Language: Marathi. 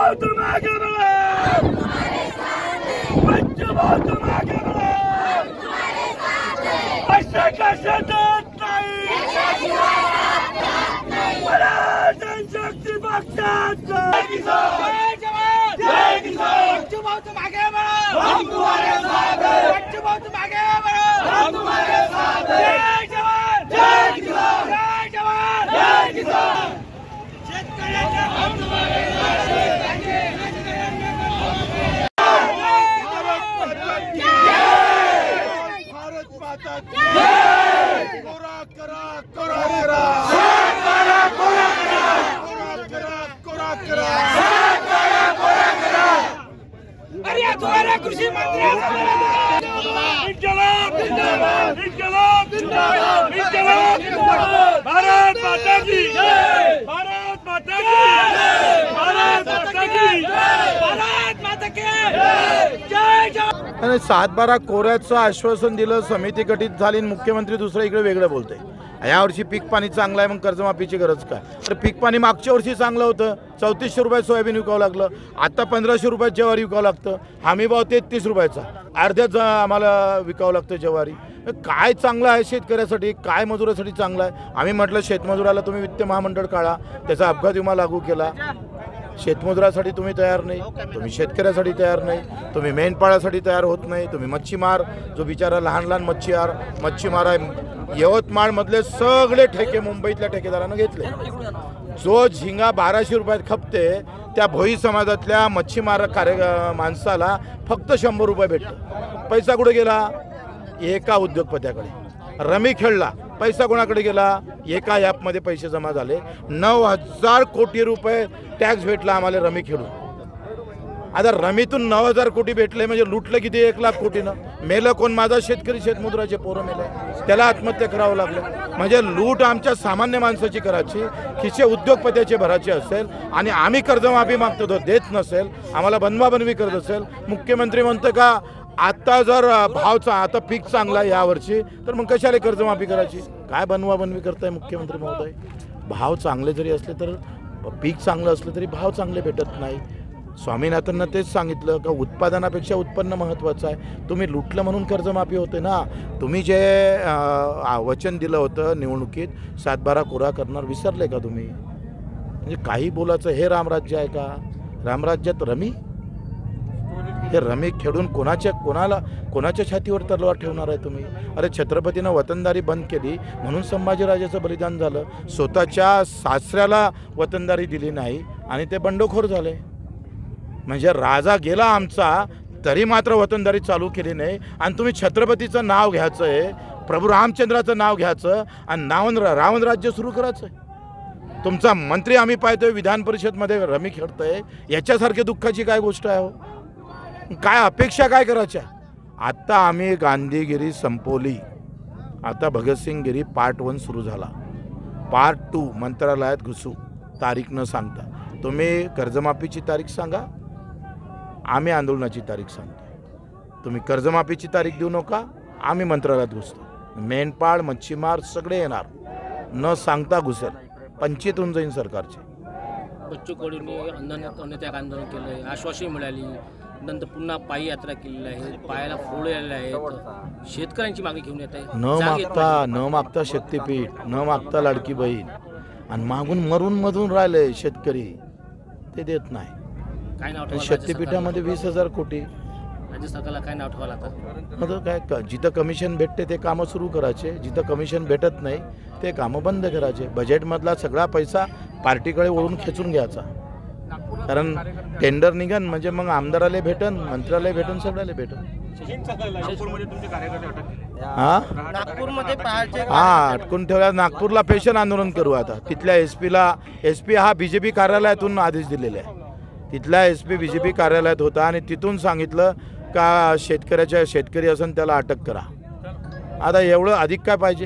भाव तुम आगे बढ़ो, बच्चू भाव तुम आगे बढ़ो, ऐसे कैसे देत नहीं, बड़ा जनशक्ति पक्षात जय जवान जय किसान, बच्चू भाव तुम आगे बढ़ो, हम तुम्हारे साथ हैं, बच्चू भाव तुम आगे बढ़ो, हम तुम्हारे साथ हैं, जय जवान जय किसान, जय जवान जय किसान, शेतकऱ्यांच्या हम तुम्हारे साथ हैं, भारत माता की जय, कोरा करा कोरा करा, कोरा करा कोरा करा, कोरा करा कोरा करा, अरे तुम्हारा कृषि मंत्री इंकलाब जिंदाबाद, इंकलाब जिंदाबाद, इंकलाब जिंदाबाद, भारत माता की जय, भारत माता की जय, भारत माता की जय, भारत माता की जय जय। आणि 7-12 कोऱ्याचं आश्वासन दिलं, समिती गठीत झाली, मुख्यमंत्री दुसरं इकडे वेगळं बोलते। यावर्षी पीक पाणी चांगलं आहे, मग कर्जमाफीची गरज काय? तर पीक पाणी मागच्या वर्षी चांगलं होतं, 3400 रुपये सोयाबीन विकावं लागलं, आता 1500 रुपये ज्वारी विकावं लागतं, हमी भाव 33 रुपयाचा, अर्ध्याच आम्हाला विकावं लागतं ज्वारी। काय चांगलं आहे शेतकऱ्यासाठी, काय मजुरासाठी चांगलं आहे? आम्ही म्हटलं शेतमजुराला तुम्ही वित्त महामंडळ काढा, त्याचा अपघात विमा लागू केला, शेतमजुरासाठी तुम्ही तयार नाही, तुम्ही शेतकऱ्यासाठी तयार नाही, तुम्ही मेंढपाळासाठी तयार होत नाही, तुम्ही मच्छीमार जो बिचारा लहान लहान मच्छीमार आहे, यवतमाळमधले सगळे ठेके मुंबईतल्या ठेकेदारानं घेतले। जो झिंगा 1200 रुपयात खपते त्या भोई समाजातल्या मच्छीमार माणसाला फक्त 100 रुपये भेटतो। पैसा कुठे गेला? एका उद्योगपत्याकडे। रमी खेळला, पैसा कोणाकडे गेला? एका ॲपमध्ये पैसे जमा झाले, 9000 कोटी रुपये टॅक्स भेटला आम्हाला रमी खेळून। आता रमीतून 9000 कोटी भेटले म्हणजे लुटलं किती? 1 लाख कोटीनं। मेलं कोण? माझा शेतकरी, शेतमजुराचे पोरं मेले, त्याला आत्महत्या करावं लागलं। म्हणजे लूट आमच्या सामान्य माणसाची करायची, खिसे उद्योगपत्याचे भरायचे असेल आणि आम्ही कर्जमाफी मागतो तो देत नसेल, आम्हाला बनवाबनवी करत असेल। मुख्यमंत्री म्हणतं का आता जर भावचा आता पीक चांगला यावर्षी तर मग कशाला कर्जमाफी करायची? काय बनवाबनवी करताय मुख्यमंत्री महोदय? भाव चांगले जरी असले तर पीक चांगलं असलं तरी भाव चांगले भेटत नाही। स्वामीनाथननं तेच सांगितलं का उत्पादनापेक्षा उत्पन्न महत्त्वाचं आहे। तुम्ही लुटलं म्हणून कर्जमाफी होते ना। तुम्ही जे वचन दिलं होतं निवडणुकीत 7-12 कोरा करणार, विसरले का तुम्ही? म्हणजे काही बोलायचं हे रामराज्य आहे का? रामराज्यात रमी, हे रमी खेळून कोणाच्या छातीवर तलवार ठेवणार आहे तुम्ही? अरे छत्रपतीनं वतनदारी बंद केली म्हणून संभाजीराजाचं बलिदान झालं, स्वतःच्या सासऱ्याला वतनदारी दिली नाही आणि ते बंडखोर झाले। म्हणजे राजा गेला आमचा तरी मात्र वतनदारी चालू केली नाही आणि तुम्ही छत्रपतीचं नाव घ्यायचं आहे, प्रभू रामचंद्राचं नाव घ्यायचं आणि रावण राज्य सुरू करायचं आहे। तुमचा मंत्री आम्ही पाहतोय विधान परिषदमध्ये रमी खेळतोय, याच्यासारखी दुःखाची काय गोष्ट आहे हो? काय अपेक्षा काय करायच्या? आता आम्ही गांधीगिरी संपवली, आता भगतसिंगगिरी पार्ट 1 सुरू झाला, पार्ट 2 मंत्रालयात घुसू, तारीख न सांगता। तुम्ही कर्जमाफीची तारीख सांगा, आम्ही आंदोलनाची तारीख सांगतो। तुम्ही कर्जमाफीची तारीख देऊ नका, आम्ही मंत्रालयात घुसतो। मेंढपाळ मच्छीमार सगळे येणार, न सांगता घुसेल, पंचायत होऊन जाईल सरकारची। बच्चू कडूंनी अन्नत्याग आंदोलन केलं, आश्वासन मिळाली, नंतर पुन्हा पायी यात्रा केलेली आहे, पायाला फोड आलेले आहेत, शेतकऱ्यांची मागणी घेऊन येत आहे। न मागता शक्तीपीठ, न मागता लाडकी बहीण, आणि मागून मधून राहिले शेतकरी, ते देत नाही। काय नाव शक्तीपीठामध्ये 20,000 कोटी राज्य सरकारला काय नाव ठेवायला आता? काय जिथं कमिशन भेटते ते कामं सुरू करायचे, जिथं कमिशन भेटत नाही ते कामं बंद करायचे। बजेटमधला सगळा पैसा पार्टीकडे वळून खेचून घ्यायचा, कारण टेंडर निघन म्हणजे मग आमदाराला भेटन, मंत्र्याला भेटन, सगळ्याला भेटन। अटकून ठेवल्या। नागपूरला पेशन आंदोलन करू आता। तिथल्या एसपी हा बीजेपी कार्यालयातून आदेश दिलेला आहे, तिथला एसपी बीजेपी कार्यालयात होता आणि तिथून सांगितलं का शेतकरी असेल त्याला अटक करा। आता एवढं अधिक काय पाहिजे?